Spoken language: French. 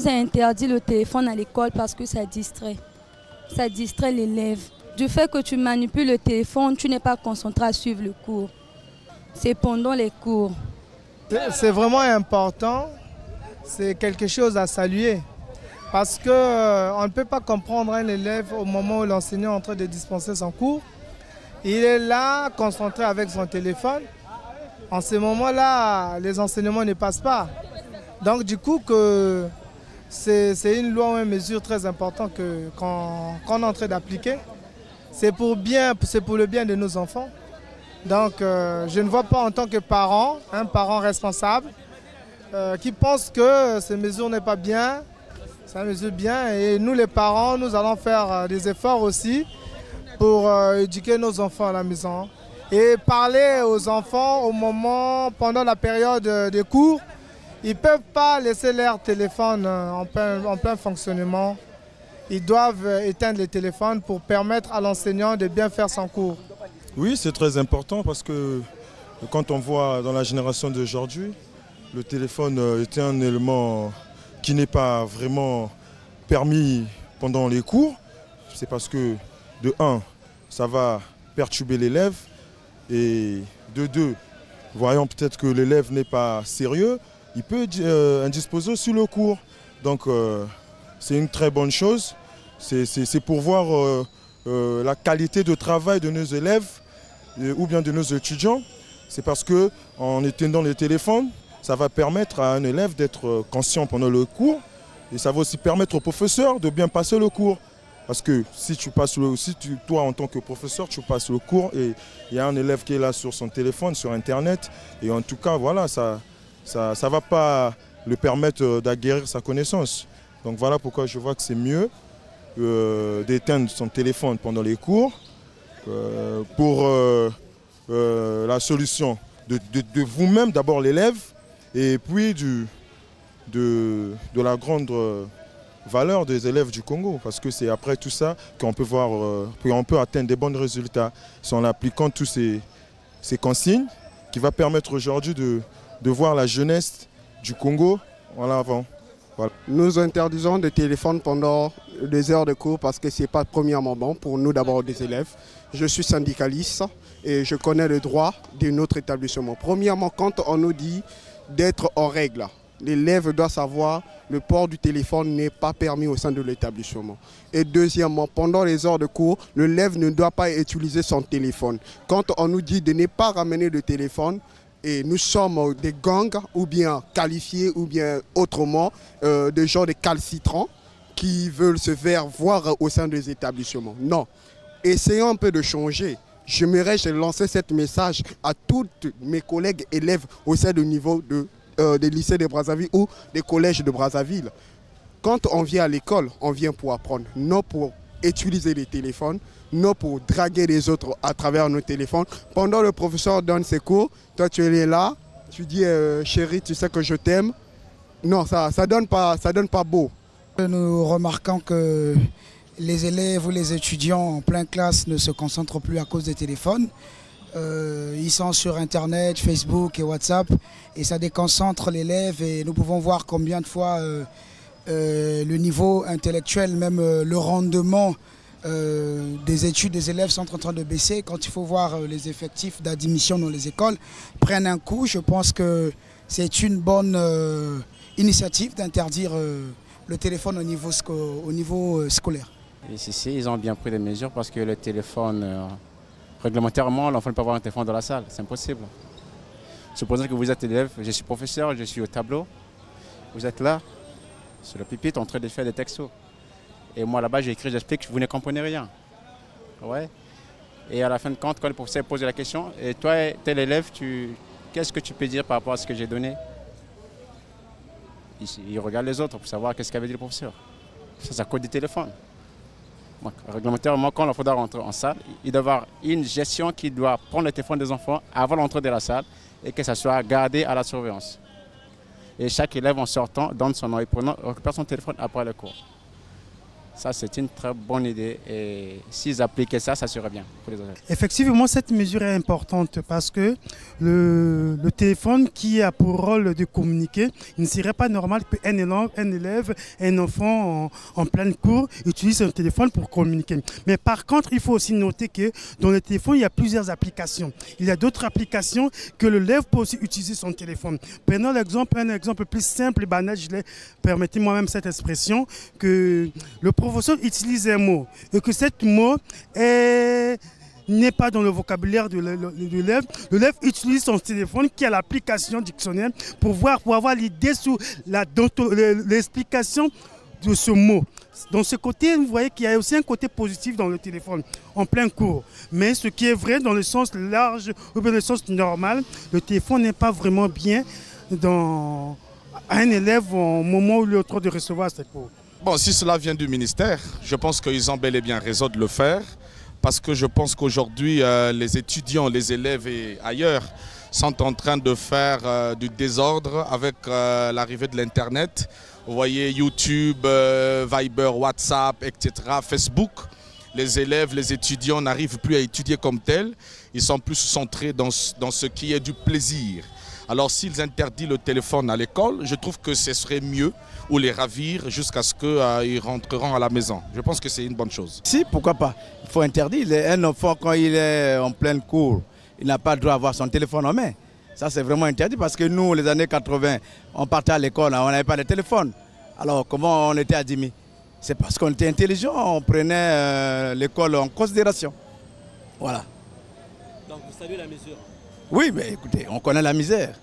a interdit le téléphone à l'école parce que ça distrait. Ça distrait l'élève. Du fait que tu manipules le téléphone, tu n'es pas concentré à suivre le cours. C'est pendant les cours. C'est vraiment important. C'est quelque chose à saluer. Parce qu'on ne peut pas comprendre un élève au moment où l'enseignant est en train de dispenser son cours. Il est là, concentré avec son téléphone. En ce moment-là, les enseignements ne passent pas. Donc du coup, c'est une loi ou une mesure très importante qu'on est en train d'appliquer. C'est pour le bien de nos enfants. Donc je ne vois pas en tant que parent, un parent responsable, qui pense que ces mesures n'est pas bien. C'est une mesure bien et nous les parents, nous allons faire des efforts aussi pour éduquer nos enfants à la maison. Et parler aux enfants pendant la période des cours. Ils ne peuvent pas laisser leur téléphone en plein fonctionnement. Ils doivent éteindre les téléphones pour permettre à l'enseignant de bien faire son cours. Oui, c'est très important parce que quand on voit dans la génération d'aujourd'hui, le téléphone est un élément qui n'est pas vraiment permis pendant les cours. C'est parce que, de un, ça va perturber l'élève et de deux, voyant peut-être que l'élève n'est pas sérieux, il peut indisposer sur le cours. Donc c'est une très bonne chose. C'est pour voir la qualité de travail de nos élèves ou bien de nos étudiants. C'est parce qu'en éteignant les téléphones, ça va permettre à un élève d'être conscient pendant le cours et ça va aussi permettre au professeur de bien passer le cours. Parce que si toi en tant que professeur, tu passes le cours et il y a un élève qui est là sur son téléphone, sur Internet, et en tout cas, voilà, ça ne va pas lui permettre d'acquérir sa connaissance. Donc voilà pourquoi je vois que c'est mieux d'éteindre son téléphone pendant les cours pour la solution de vous-même, d'abord l'élève, et puis de la grande valeur des élèves du Congo. Parce que c'est après tout ça qu'on peut voir, qu'on peut atteindre des bons résultats. C'est en appliquant tous ces consignes qui va permettre aujourd'hui de voir la jeunesse du Congo en avant. Voilà. Nous interdisons des téléphones pendant des heures de cours parce que ce n'est pas premièrement bon pour nous d'abord des élèves. Je suis syndicaliste et je connais le droit de notre établissement. Premièrement, quand on nous dit d'être en règle, l'élève doit savoir que le port du téléphone n'est pas permis au sein de l'établissement. Et deuxièmement, pendant les heures de cours, l'élève ne doit pas utiliser son téléphone. Quand on nous dit de ne pas ramener le téléphone, et nous sommes des gangs ou bien qualifiés ou bien autrement des gens de calcitrants qui veulent se faire voir au sein des établissements. Non, essayons un peu de changer. J'aimerais lancer ce message à tous mes collègues élèves au sein du niveau des lycées de Brazzaville ou des collèges de Brazzaville. Quand on vient à l'école, on vient pour apprendre, non pour utiliser les téléphones, non pour draguer les autres à travers nos téléphones. Pendant le professeur donne ses cours, toi tu es là, tu dis chérie, tu sais que je t'aime. Non, ça donne pas beau. Nous remarquons que les élèves ou les étudiants en pleine classe ne se concentrent plus à cause des téléphones. Ils sont sur Internet, Facebook et WhatsApp et ça déconcentre l'élève et nous pouvons voir combien de fois le niveau intellectuel, même le rendement des études des élèves sont en train de baisser. Quand il faut voir les effectifs d'admission dans les écoles prennent un coup, je pense que c'est une bonne initiative d'interdire le téléphone au niveau scolaire. Ici, ils ont bien pris des mesures parce que le téléphone, réglementairement, l'enfant ne peut pas avoir un téléphone dans la salle, c'est impossible. Supposons que vous êtes élève, je suis professeur, je suis au tableau, vous êtes là, sur le pupitre, en train de faire des textos. Et moi là-bas, j'écris, j'explique, vous ne comprenez rien. Ouais. Et à la fin de compte, quand le professeur pose la question, et toi, tel élève, qu'est-ce que tu peux dire par rapport à ce que j'ai donné? Il regarde les autres pour savoir qu'est-ce qu'avait dit le professeur. Ça, c'est à cause du téléphone. Donc, réglementairement, quand l'enfant doit rentrer en salle, il doit y avoir une gestion qui doit prendre le téléphone des enfants avant l'entrée de la salle et que ça soit gardé à la surveillance. Et chaque élève en sortant donne son nom et récupère son téléphone après le cours. Ça, c'est une très bonne idée et s'ils appliquaient ça, ça serait bien pour les élèves. Effectivement, cette mesure est importante parce que le téléphone qui a pour rôle de communiquer, il ne serait pas normal qu'un élève, un enfant en pleine cour utilise un téléphone pour communiquer. Mais par contre, il faut aussi noter que dans le téléphone, il y a plusieurs applications. Il y a d'autres applications que l'élève peut aussi utiliser son téléphone. Prenons un exemple plus simple et banal, permettez-moi même cette expression, que le professeur utilise un mot et que ce mot n'est pas dans le vocabulaire de l'élève. L'élève utilise son téléphone qui a l'application dictionnaire pour avoir l'idée sur l'explication de ce mot. Dans ce côté, vous voyez qu'il y a aussi un côté positif dans le téléphone, en plein cours. Mais ce qui est vrai dans le sens large ou dans le sens normal, le téléphone n'est pas vraiment bien à un élève au moment où il est en train de recevoir ses cours. Bon, si cela vient du ministère, je pense qu'ils ont bel et bien raison de le faire. Parce que je pense qu'aujourd'hui, les étudiants, les élèves et ailleurs sont en train de faire du désordre avec l'arrivée de l'Internet. Vous voyez YouTube, Viber, WhatsApp, etc., Facebook. Les élèves, les étudiants n'arrivent plus à étudier comme tel. Ils sont plus centrés dans ce qui est du plaisir. Alors s'ils interdisent le téléphone à l'école, je trouve que ce serait mieux ou les ravir jusqu'à ce qu'ils rentreront à la maison. Je pense que c'est une bonne chose. Si, pourquoi pas. Il faut interdire. Un enfant, quand il est en pleine cour, il n'a pas le droit d'avoir son téléphone en main. Ça, c'est vraiment interdit parce que nous, les années 80, on partait à l'école, on n'avait pas de téléphone. Alors, comment on était admis? C'est parce qu'on était intelligent, on prenait l'école en considération. Voilà. Donc, vous saluez la mesure? Oui, mais écoutez, on connaît la misère.